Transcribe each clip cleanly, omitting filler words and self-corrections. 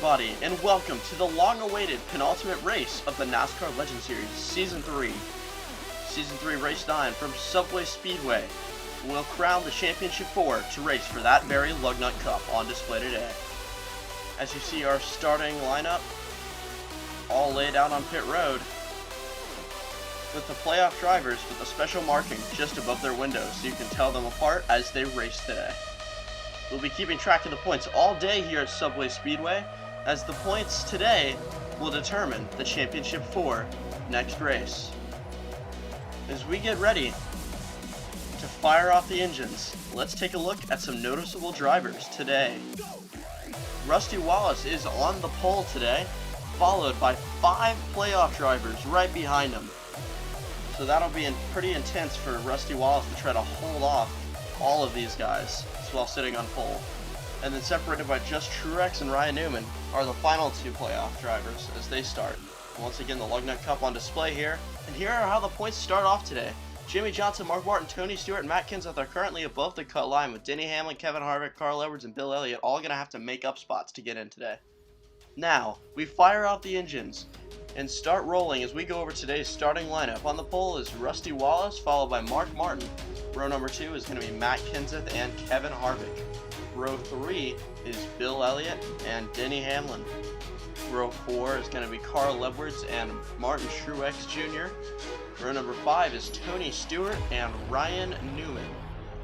everybody, and welcome to the long-awaited penultimate race of the NASCAR Legend Series, Season 3. Season 3, Race 9 from Subway Speedway will crown the Championship 4 to race for that very Lugnut Cup on display today. As you see our starting lineup, all laid out on pit road, with the playoff drivers with a special marking just above their windows so you can tell them apart as they race today. We'll be keeping track of the points all day here at Subway Speedway, as the points today will determine the Championship 4 next race. As we get ready to fire off the engines, let's take a look at some noticeable drivers today. Rusty Wallace is on the pole today, followed by 5 playoff drivers right behind him. So that'll be pretty intense for Rusty Wallace to try to hold off all of these guys while sitting on pole. And then separated by just Truex and Ryan Newman are the final 2 playoff drivers as they start. Once again, the Lugnut Cup on display here. And here are how the points start off today. Jimmie Johnson, Mark Martin, Tony Stewart, and Matt Kenseth are currently above the cut line, with Denny Hamlin, Kevin Harvick, Carl Edwards, and Bill Elliott all going to have to make up spots to get in today. Now, we fire out the engines and start rolling as we go over today's starting lineup. On the pole is Rusty Wallace, followed by Mark Martin. Row number 2 is going to be Matt Kenseth and Kevin Harvick. Row 3 is Bill Elliott and Denny Hamlin. Row 4 is going to be Carl Edwards and Martin Truex Jr. Row number 5 is Tony Stewart and Ryan Newman.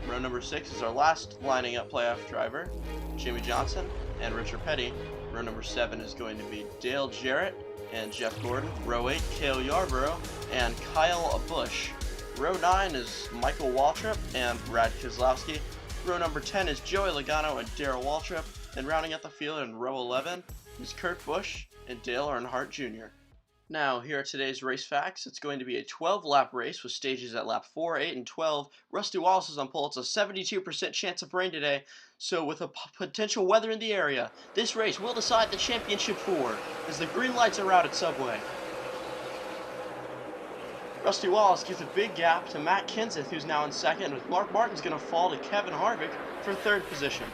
Row number 6 is our last lining up playoff driver, Jimmie Johnson and Richard Petty. Row number 7 is going to be Dale Jarrett and Jeff Gordon. Row 8, Cale Yarborough and Kyle Busch. Row 9 is Michael Waltrip and Brad Keselowski. Row number 10 is Joey Logano and Darrell Waltrip. And rounding out the field in row 11 is Kurt Busch and Dale Earnhardt Jr. Now, here are today's race facts. It's going to be a 12-lap race with stages at lap 4, 8, and 12. Rusty Wallace is on pole. It's a 72% chance of rain today, so with a potential weather in the area, this race will decide the Championship 4 as the green lights are out at Subway. Rusty Wallace gives a big gap to Matt Kenseth, who's now in second, with Mark Martin's going to fall to Kevin Harvick for third position.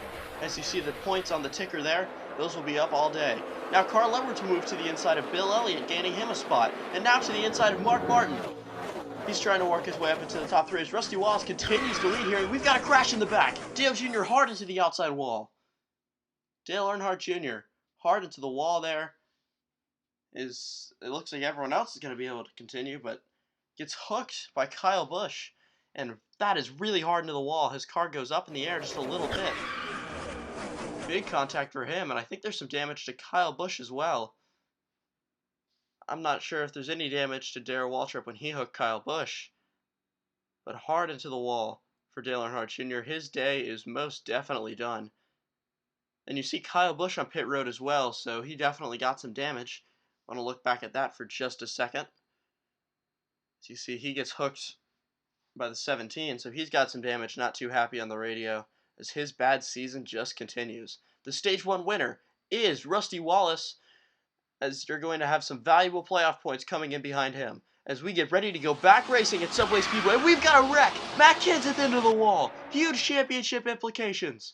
As you see the points on the ticker there, those will be up all day. Now Carl Edwards will move to the inside of Bill Elliott, gaining him a spot, and now to the inside of Mark Martin. He's trying to work his way up into the top 3 as Rusty Wallace continues to lead here, and we've got a crash in the back. Dale Jr. hard into the outside wall. Dale Earnhardt Jr. hard into the wall there. It looks like everyone else is going to be able to continue, but gets hooked by Kyle Busch, and that is really hard into the wall. His car goes up in the air just a little bit. Big contact for him, and I think there's some damage to Kyle Busch as well. I'm not sure if there's any damage to Darrell Waltrip when he hooked Kyle Busch, but hard into the wall for Dale Earnhardt Jr. His day is most definitely done. And you see Kyle Busch on pit road as well, so he definitely got some damage. I want to look back at that for just a second. As you see, he gets hooked by the 17, so he's got some damage, not too happy on the radio, as his bad season just continues. The Stage 1 winner is Rusty Wallace, as you're going to have some valuable playoff points coming in behind him. As we get ready to go back racing at Subway Speedway, we've got a wreck! Matt Kenseth into the wall! Huge championship implications!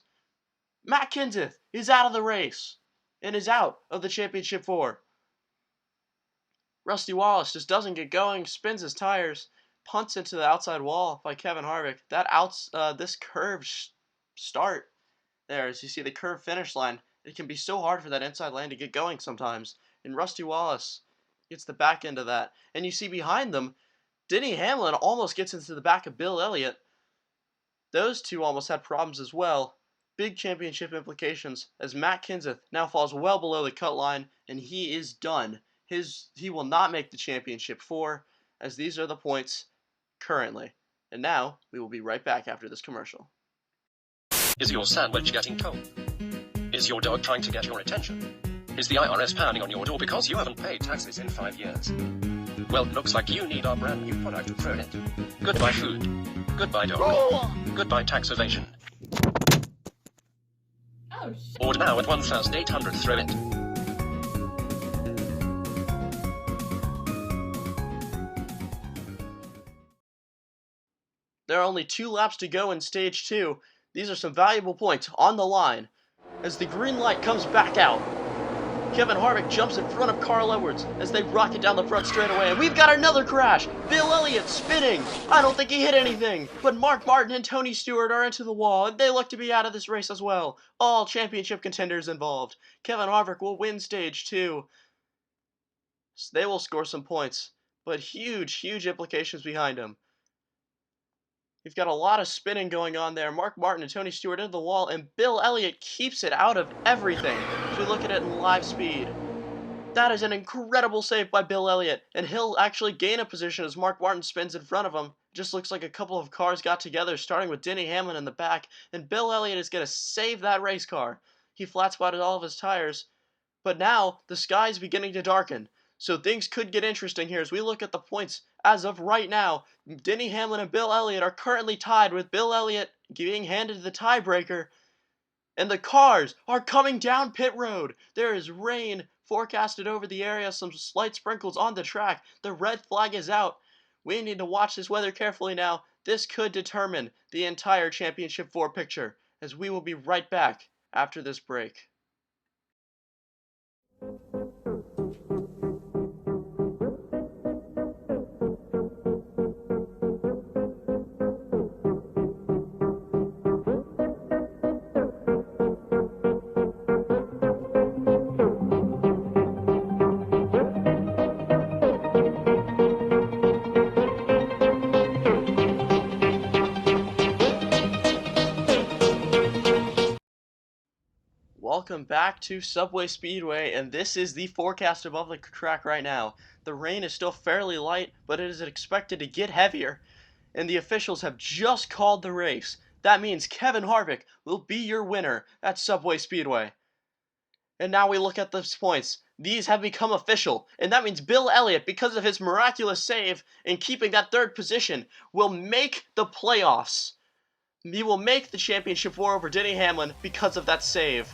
Matt Kenseth is out of the race, and is out of the Championship 4. Rusty Wallace just doesn't get going, spins his tires, punts into the outside wall by Kevin Harvick. This curved start there, as you see the curved finish line, it can be so hard for that inside lane to get going sometimes, and Rusty Wallace gets the back end of that. And you see behind them, Denny Hamlin almost gets into the back of Bill Elliott. Those two almost had problems as well. Big championship implications, as Matt Kenseth now falls well below the cut line, and he is done. He will not make the Championship 4, as these are the points currently. And now, we will be right back after this commercial. Is your sandwich getting cold? Is your dog trying to get your attention? Is the IRS pounding on your door because you haven't paid taxes in 5 years? Well, looks like you need our brand new product to throw it. Goodbye food. Goodbye dog. Goodbye tax evasion. Oh, Order now at 1,800 throw it. There are only 2 laps to go in Stage 2. These are some valuable points on the line as the green light comes back out. Kevin Harvick jumps in front of Carl Edwards as they rocket down the front straightaway, and we've got another crash. Bill Elliott spinning. I don't think he hit anything, but Mark Martin and Tony Stewart are into the wall, and they look to be out of this race as well. All championship contenders involved. Kevin Harvick will win stage 2. So they will score some points, but huge implications behind him. You've got a lot of spinning going on there. Mark Martin and Tony Stewart into the wall, and Bill Elliott keeps it out of everything. If we look at it in live speed, that is an incredible save by Bill Elliott, and he'll actually gain a position as Mark Martin spins in front of him. Just looks like a couple of cars got together, starting with Denny Hamlin in the back, and Bill Elliott is going to save that race car. He flat spotted all of his tires, but now the sky is beginning to darken. So things could get interesting here as we look at the points. As of right now, Denny Hamlin and Bill Elliott are currently tied, with Bill Elliott being handed the tiebreaker. And the cars are coming down pit road. There is rain forecasted over the area, some slight sprinkles on the track. The red flag is out. We need to watch this weather carefully now. This could determine the entire Championship 4 picture, as we will be right back after this break. Welcome back to Subway Speedway, and this is the forecast above the track right now. The rain is still fairly light, but it is expected to get heavier, and the officials have just called the race. That means Kevin Harvick will be your winner at Subway Speedway. And now we look at the points. These have become official, and that means Bill Elliott, because of his miraculous save in keeping that third position, will make the playoffs. He will make the Championship 4 over Denny Hamlin because of that save.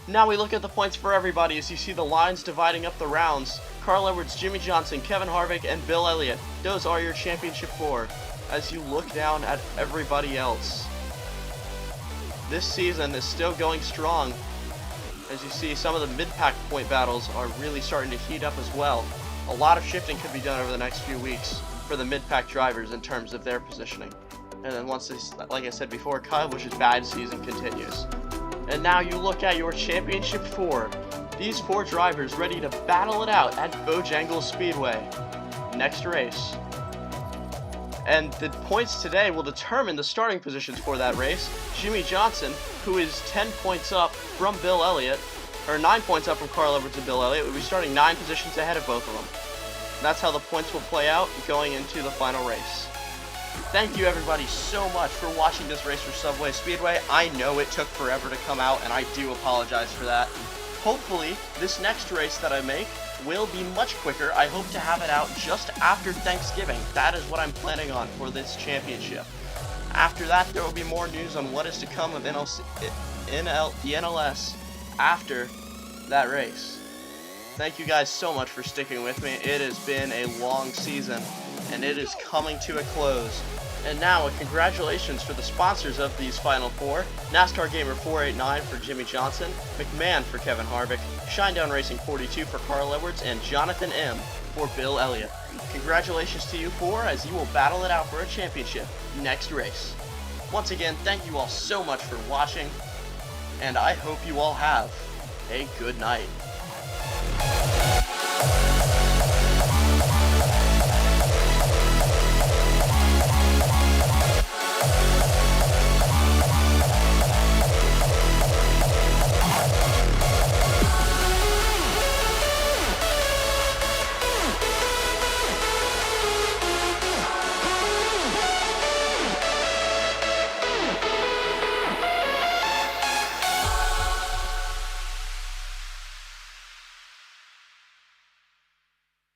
Now we look at the points for everybody as you see the lines dividing up the rounds. Carl Edwards, Jimmie Johnson, Kevin Harvick, and Bill Elliott. Those are your Championship 4. As you look down at everybody else, this season is still going strong. As you see, some of the mid-pack point battles are really starting to heat up as well. A lot of shifting could be done over the next few weeks for the mid-pack drivers in terms of their positioning. And then once this, like I said before, Kyle Busch's bad season continues. And now you look at your Championship 4. These 4 drivers ready to battle it out at Bojangles Speedway. Next race. And the points today will determine the starting positions for that race. Jimmie Johnson, who is 10 points up from Bill Elliott, or 9 points up from Carl Edwards and Bill Elliott, will be starting 9 positions ahead of both of them. And that's how the points will play out going into the final race. Thank you everybody so much for watching this race for Subway Speedway. I know it took forever to come out, and I do apologize for that. Hopefully, this next race that I make will be much quicker. I hope to have it out just after Thanksgiving. That is what I'm planning on for this championship. After that, there will be more news on what is to come of the NLS after that race. Thank you guys so much for sticking with me. It has been a long season, and it is coming to a close. And now, a congratulations for the sponsors of these Final 4, NASCAR Gamer 489 for Jimmie Johnson, McMahon for Kevin Harvick, Shinedown Racing 42 for Carl Edwards, and Jonathan M. for Bill Elliott. Congratulations to you 4 as you will battle it out for a championship next race. Once again, thank you all so much for watching, and I hope you all have a good night.